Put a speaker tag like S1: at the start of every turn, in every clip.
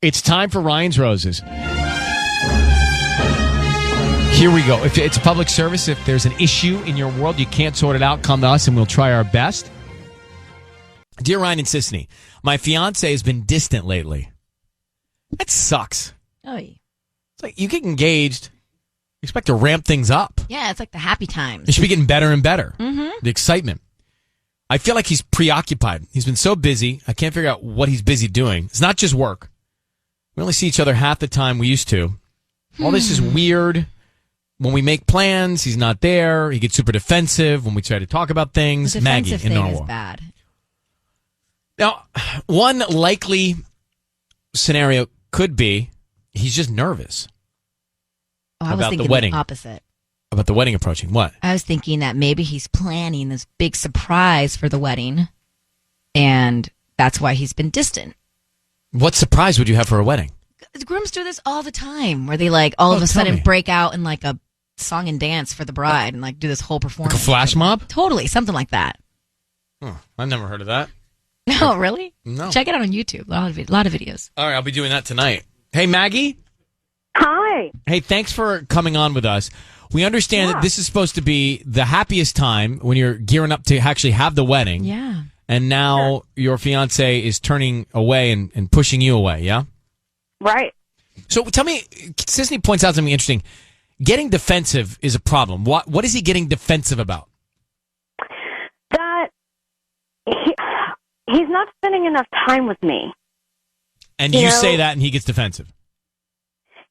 S1: It's time for Ryan's Roses. Here we go. If it's a public service, if there's an issue in your world, you can't sort it out, come to us and we'll try our best. Dear Ryan and Sisney, my fiance has been distant lately. That sucks.
S2: Oy.
S1: It's like you get engaged, you expect to ramp things up.
S2: Yeah, it's like the happy times.
S1: It should be getting better and better.
S2: Mm-hmm.
S1: The excitement. I feel like he's preoccupied. He's been so busy. I can't figure out what he's busy doing. It's not just work. We only see each other half the time we used to. All this is weird. When we make plans, he's not there. He gets super defensive when we try to talk about things.
S2: The
S1: Maggie
S2: defensive
S1: in
S2: thing
S1: Norwalk.
S2: is bad.
S1: Now, one likely scenario could be he's just nervous.
S2: Oh, I was
S1: About the
S2: thinking
S1: wedding.
S2: the opposite.
S1: About the wedding approaching. What?
S2: I was thinking that maybe he's planning this big surprise for the wedding, and that's why he's been distant.
S1: What surprise would you have for a wedding?
S2: The grooms do this all the time, where they like all of a
S1: tell
S2: sudden
S1: me.
S2: break out in like a song and dance for the bride, and like do this whole
S1: Like
S2: performance.
S1: a flash mob?
S2: Totally, something like that.
S1: Oh, I've never heard of that.
S2: No, really?
S1: No.
S2: Check it out on YouTube. A lot of videos.
S1: All right, I'll be doing that tonight. Hey, Maggie.
S3: Hi.
S1: Hey, thanks for coming on with us. We understand that this is supposed to be the happiest time when you're gearing up to actually have the wedding.
S2: Yeah.
S1: And now your fiance is turning away and pushing you away, yeah?
S3: Right.
S1: So tell me, Sisney points out something interesting. Getting defensive is a problem. What is he getting defensive about?
S3: That he's not spending enough time with me.
S1: And
S3: You
S1: you
S3: know-
S1: say that and he gets defensive.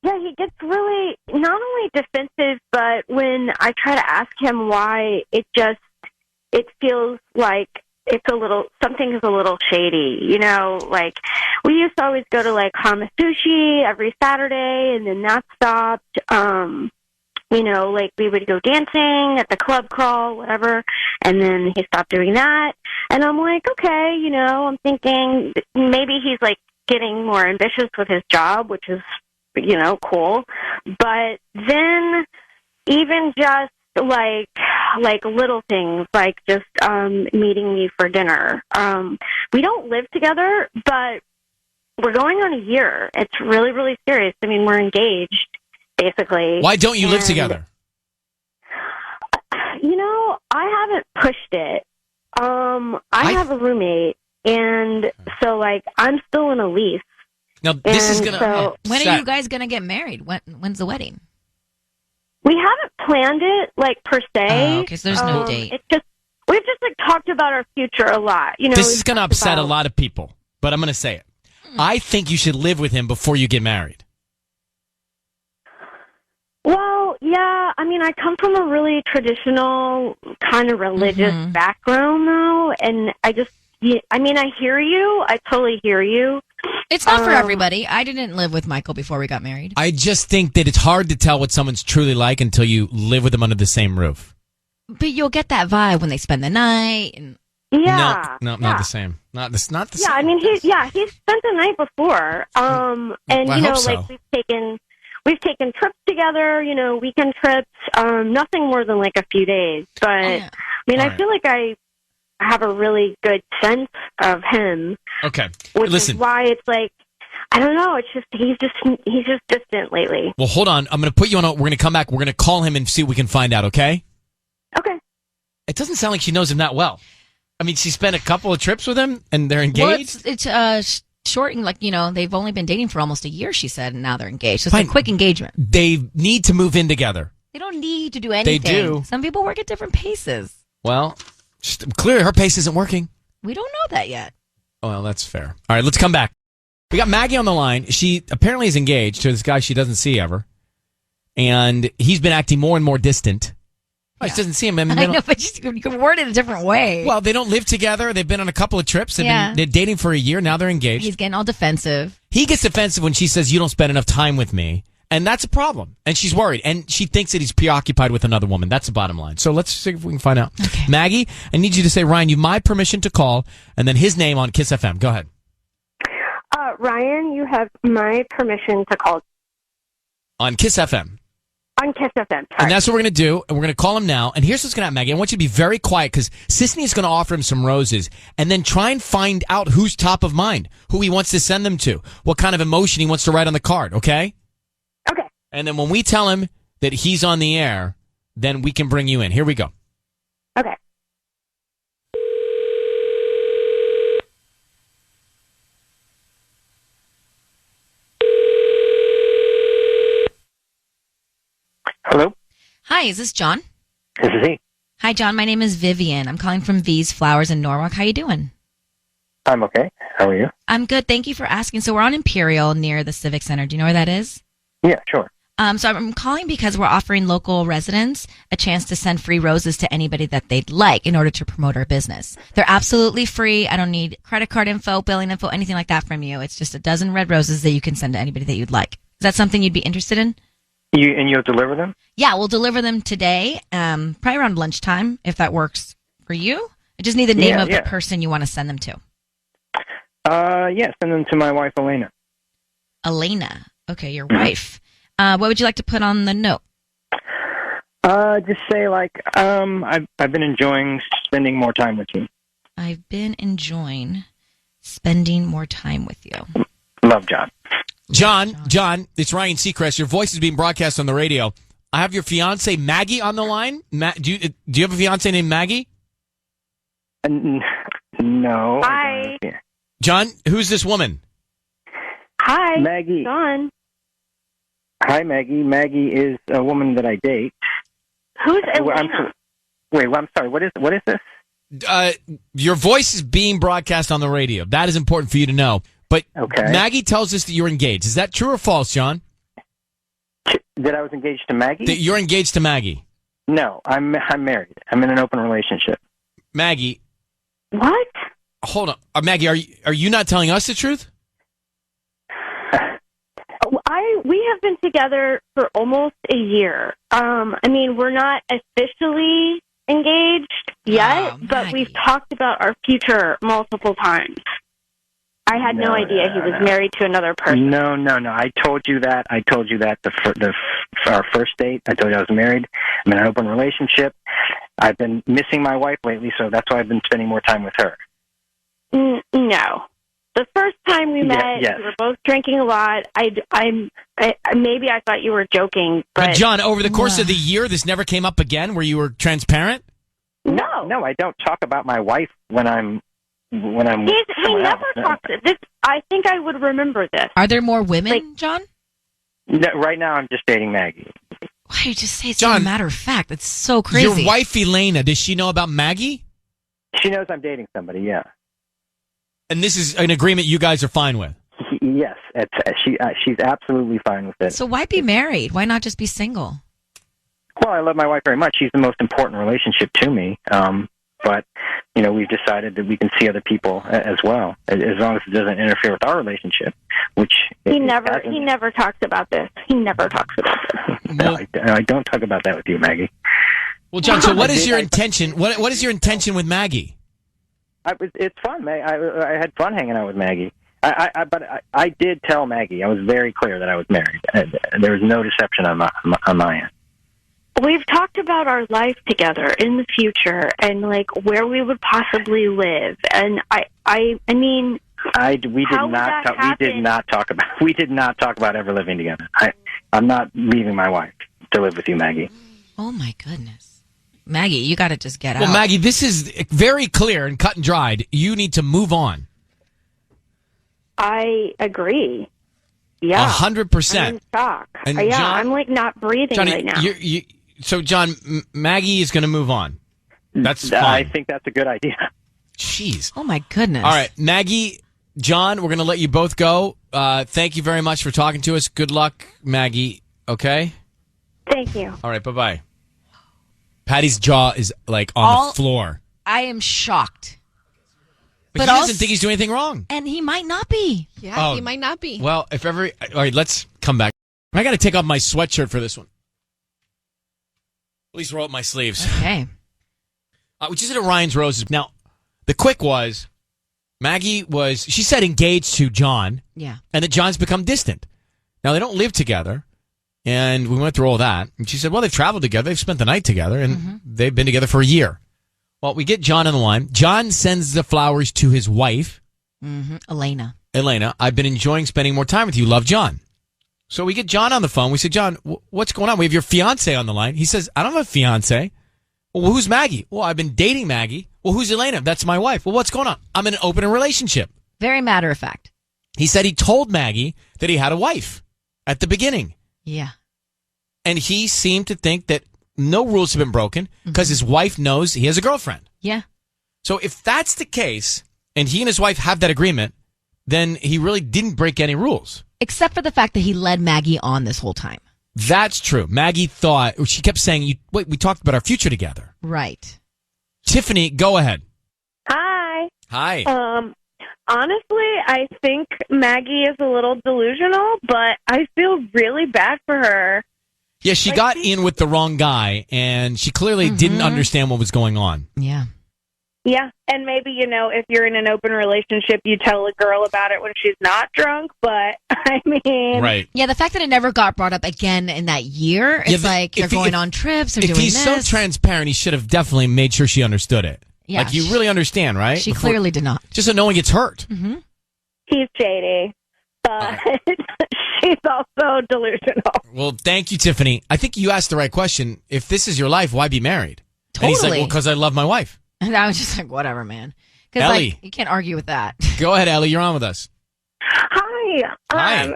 S3: Yeah, he gets really not only defensive, but when I try to ask him why, it feels like something is a little shady. You know, like we used to always go to like Sushi every Saturday, and then that stopped. You know, like we would go dancing at the club crawl, whatever, and then he stopped doing that. And I'm like, okay, you know, I'm thinking maybe he's like getting more ambitious with his job, which is, you know, cool. But then even just like little things, like just meeting me for dinner. We don't live together, but we're going on a year. It's really, really serious. I mean, we're engaged, basically.
S1: Why don't you live together?
S3: You know, I haven't pushed it. I have a roommate, and so like I'm still in a lease.
S1: Now, this is
S3: And
S1: going to...
S3: so-
S2: When are you guys going to get married? When's the wedding?
S3: We haven't planned it, like, per se.
S2: Oh, okay, so there's no date.
S3: It's just, we've just, like, talked about our future a lot. You know,
S1: This
S3: we've
S1: is going to
S3: talked
S1: upset a
S3: about-
S1: lot of people, but I'm going to say it. I think you should live with him before you get married.
S3: Well, yeah, I mean, I come from a really traditional, kind of religious background, though, and I hear you. I totally hear you.
S2: It's not for everybody. I didn't live with Michael before we got married.
S1: I just think that it's hard to tell what someone's truly like until you live with them under the same roof.
S2: But you'll get that vibe when they spend the night. And
S3: Yeah.
S1: No, not the same. Not the same.
S3: Yeah, I mean, he's spent the night before. And,
S1: Well, I
S3: you know,
S1: hope so.
S3: like, we've taken trips together, you know, weekend trips, nothing more than, like, a few days. But, I mean,
S1: All
S3: I
S1: right.
S3: feel like I have a really good sense of him.
S1: Okay.
S3: Which
S1: Listen.
S3: is why it's like, I don't know. It's just he's just distant lately.
S1: Well, hold on. I'm going to put you on. We're going to come back. We're going to call him and see what we can find out. Okay.
S3: Okay.
S1: It doesn't sound like she knows him that well. I mean, she spent a couple of trips with him, and they're engaged.
S2: well, it's short, and like, you know, they've only been dating for almost a year, she said, and now they're engaged. So it's
S1: Fine.
S2: a quick engagement.
S1: They need to move in together.
S2: They don't need to do anything.
S1: do.
S2: Some people work at different paces.
S1: Well, clearly her pace isn't working.
S2: We don't know that yet.
S1: Oh, well, that's fair. All right, let's come back. We got Maggie on the line. She apparently is engaged to this guy she doesn't see ever, and he's been acting more and more distant. She doesn't see him.
S2: I know, but you can word it a different way.
S1: Well, they don't live together. They've been on a couple of trips. They're dating for a year. Now they're engaged.
S2: He's getting all defensive.
S1: He gets defensive when she says, you don't spend enough time with me. And that's a problem. And she's worried. And she thinks that he's preoccupied with another woman. That's the bottom line. So let's see if we can find out.
S2: Okay.
S1: Maggie, I need you to say, Ryan, you have my permission to call, and then his name on Kiss FM. Go ahead.
S3: Ryan, you have my permission to call.
S1: On Kiss FM.
S3: On Kiss FM. Sorry.
S1: And that's what we're going to do. And we're going to call him now. And here's what's going to happen, Maggie. I want you to be very quiet because Sisney is going to offer him some roses and then try and find out who's top of mind, who he wants to send them to, what kind of emotion he wants to write on the card, okay?
S3: Okay.
S1: And then when we tell him that he's on the air, then we can bring you in. Here we go.
S3: Okay.
S4: Hello,
S2: Hi, is this John?
S4: this is he.
S2: Hi, John. My name is Vivian. I'm calling from V's Flowers in Norwalk. How you doing?
S4: I'm okay. How are you?
S2: I'm good. Thank you for asking. So we're on Imperial near the Civic Center. Do you know where that is?
S4: Yeah, sure.
S2: So I'm calling because we're offering local residents a chance to send free roses to anybody that they'd like in order to promote our business. They're absolutely free. I don't need credit card info, billing info, anything like that from you. It's just a dozen red roses that you can send to anybody that you'd like. Is that something you'd be interested in?
S4: You'll deliver them?
S2: Yeah, we'll deliver them today, probably around lunchtime, if that works for you. I just need the name of the person you want to send them to.
S4: Yeah, send them to my wife, Elena.
S2: Elena. Okay, your wife. What would you like to put on the note?
S4: Just say, I've been enjoying spending more time with you.
S2: I've been enjoying spending more time with you.
S4: Love, John.
S1: John, it's Ryan Seacrest. Your voice is being broadcast on the radio. I have your fiance Maggie on the line. Do you have a fiance named Maggie?
S4: No.
S3: Hi.
S1: John, who's this woman?
S3: Hi.
S4: Maggie.
S3: John.
S4: Hi, Maggie. Maggie is a woman that I date.
S3: Who's Elena?
S4: I'm sorry. What is this?
S1: Your voice is being broadcast on the radio. That is important for you to know. But
S4: Okay.
S1: Maggie tells us that you're engaged. Is that true or false, John?
S4: That I was engaged to Maggie?
S1: That you're engaged to Maggie?
S4: No, I'm married. I'm in an open relationship.
S1: Maggie,
S3: What?
S1: hold on. Maggie, are you not telling us the truth?
S3: We have been together for almost a year. We're not officially engaged yet, but
S2: Maggie.
S3: we've talked about our future multiple times. I had no idea he was married to another person.
S4: No. I told you that. For our first date. I told you I was married. I'm in an open relationship. I've been missing my wife lately, so that's why I've been spending more time with her.
S3: No. The first time we met,
S4: yes.
S3: we were both drinking a lot. Maybe I thought you were joking,
S1: But
S3: but
S1: John, over the course of the year, this never came up again where you were transparent?
S3: no.
S4: I don't talk about my wife when I'm
S3: He
S4: someone
S3: never
S4: else.
S3: talks. This. I think I would remember this.
S2: Are there more women, John?
S4: No, right now, I'm just dating Maggie.
S2: Why you just say it's
S1: John,
S2: a matter of fact? That's so crazy.
S1: Your wife, Elena, does she know about Maggie?
S4: She knows I'm dating somebody. Yeah.
S1: And this is an agreement you guys are fine with?
S4: Yes, she's absolutely fine with it.
S2: So why be married? Why not just be single?
S4: Well, I love my wife very much. She's the most important relationship to me. But we've decided that we can see other people as well, as long as it doesn't interfere with our relationship. Which
S3: He never talks about this. He never talks about this.
S4: No, I don't talk about that with you, Maggie.
S1: Well, John, so what is your intention? What is your intention with Maggie?
S4: It's fun. I had fun hanging out with Maggie. But I did tell Maggie. I was very clear that I was married. There was no deception on my end.
S3: We've talked about our life together in the future and where we would possibly live. And
S4: We did not talk about ever living together. I'm not leaving my wife to live with you, Maggie.
S2: Oh my goodness. Maggie, you got to just get out.
S1: Well, Maggie, this is very clear and cut and dried. You need to move on.
S3: I agree. Yeah.
S1: 100%.
S3: I'm in shock.
S1: And
S3: Yeah,
S1: John-
S3: I'm not breathing
S1: Johnny,
S3: right now.
S1: so, John, Maggie is going to move on. That's fine.
S4: I think that's a good idea.
S1: Jeez.
S2: Oh my goodness.
S1: All right, Maggie, John, we're going to let you both go. Thank you very much for talking to us. Good luck, Maggie. Okay?
S3: Thank you.
S1: All right, bye-bye. Patty's jaw is on the floor.
S2: I am shocked.
S1: But he doesn't think he's doing anything wrong.
S2: And he might not be.
S5: Yeah, he might not be.
S1: Well, all right, let's come back. I got to take off my sweatshirt for this one. At least roll up my sleeves.
S2: Okay.
S1: We just did a Ryan's Roses. Now, the quick was, Maggie she said engaged to John.
S2: Yeah.
S1: And that John's become distant. Now, they don't live together. And we went through all that. And she said, well, they've traveled together. They've spent the night together, and they've been together for a year. Well, we get John on the line. John sends the flowers to his wife.
S2: Elena,
S1: I've been enjoying spending more time with you. Love, John. So we get John on the phone. We say, John, what's going on? We have your fiance on the line. He says, I don't have a fiance. Well, who's Maggie? Well, I've been dating Maggie. Well, who's Elena? That's my wife. Well, what's going on? I'm in an open relationship.
S2: very matter of fact.
S1: He said he told Maggie that he had a wife at the beginning.
S2: Yeah.
S1: And he seemed to think that no rules have been broken because his wife knows he has a girlfriend.
S2: Yeah.
S1: So if that's the case, and he and his wife have that agreement, then he really didn't break any rules.
S2: Except for the fact that he led Maggie on this whole time.
S1: That's true. Maggie thought, she kept saying, wait, we talked about our future together.
S2: Right.
S1: Tiffany, go ahead.
S3: Hi.
S1: Hi.
S3: Honestly, I think Maggie is a little delusional, but I feel really bad for her.
S1: Yeah, she got in with the wrong guy, and she clearly didn't understand what was going on.
S2: Yeah.
S3: Yeah, and maybe, if you're in an open relationship, you tell a girl about it when she's not drunk, but, I mean...
S1: Right.
S2: Yeah, the fact that it never got brought up again in that year, it's like they're going on trips or doing this.
S1: If he's so transparent, he should have dedefinitely made sure she understood it.
S2: Yeah.
S1: Like, you really understand, right?
S2: She clearly did not.
S1: Just so no one gets hurt.
S3: He's shady, but she's also delusional.
S1: Well, thank you, Tiffany. I think you asked the right question. If this is your life, why be married?
S2: Totally.
S1: And he's like, well, because I love my wife.
S2: And I was just like, whatever, man. Because
S1: Ellie.
S2: you can't argue with that.
S1: Go ahead, Ellie. You're on with us.
S3: Hi.
S1: Hi.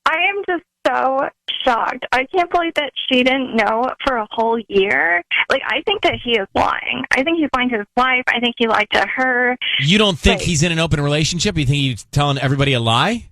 S3: I am just so shocked. I can't believe that she didn't know for a whole year. Like, I think that he is lying. I think he's lying to his wife. I think he lied to her.
S1: You don't think he's in an open relationship? You think he's telling everybody a lie?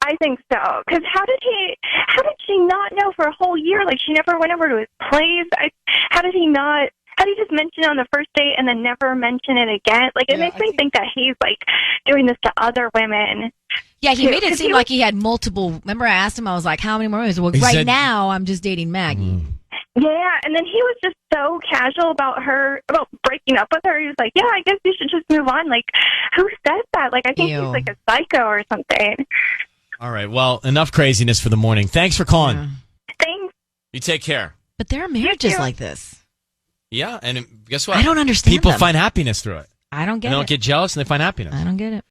S3: I think so. Because how did she not know for a whole year? Like, she never went over to his place. How did he just mention it on the first date and then never mention it again? Like, it makes me think that he's, like, doing this to other women.
S2: Yeah, he made it seem like he had multiple. Remember, I asked him, I was like, how many more movies? Well, right now, I'm just dating Maggie.
S3: Yeah, and then he was just so casual about breaking up with her. He was like, yeah, I guess you should just move on. Like, who says that? Like, I think he's like a psycho or something.
S1: All right, well, enough craziness for the morning. Thanks for calling.
S2: Yeah.
S3: Thanks.
S1: You take care.
S2: But there are marriages like this.
S1: Yeah, and guess what?
S2: I don't understand
S1: People
S2: them.
S1: find happiness through it.
S2: I don't get
S1: They
S2: it.
S1: don't get jealous, and they find happiness.
S2: I don't get it.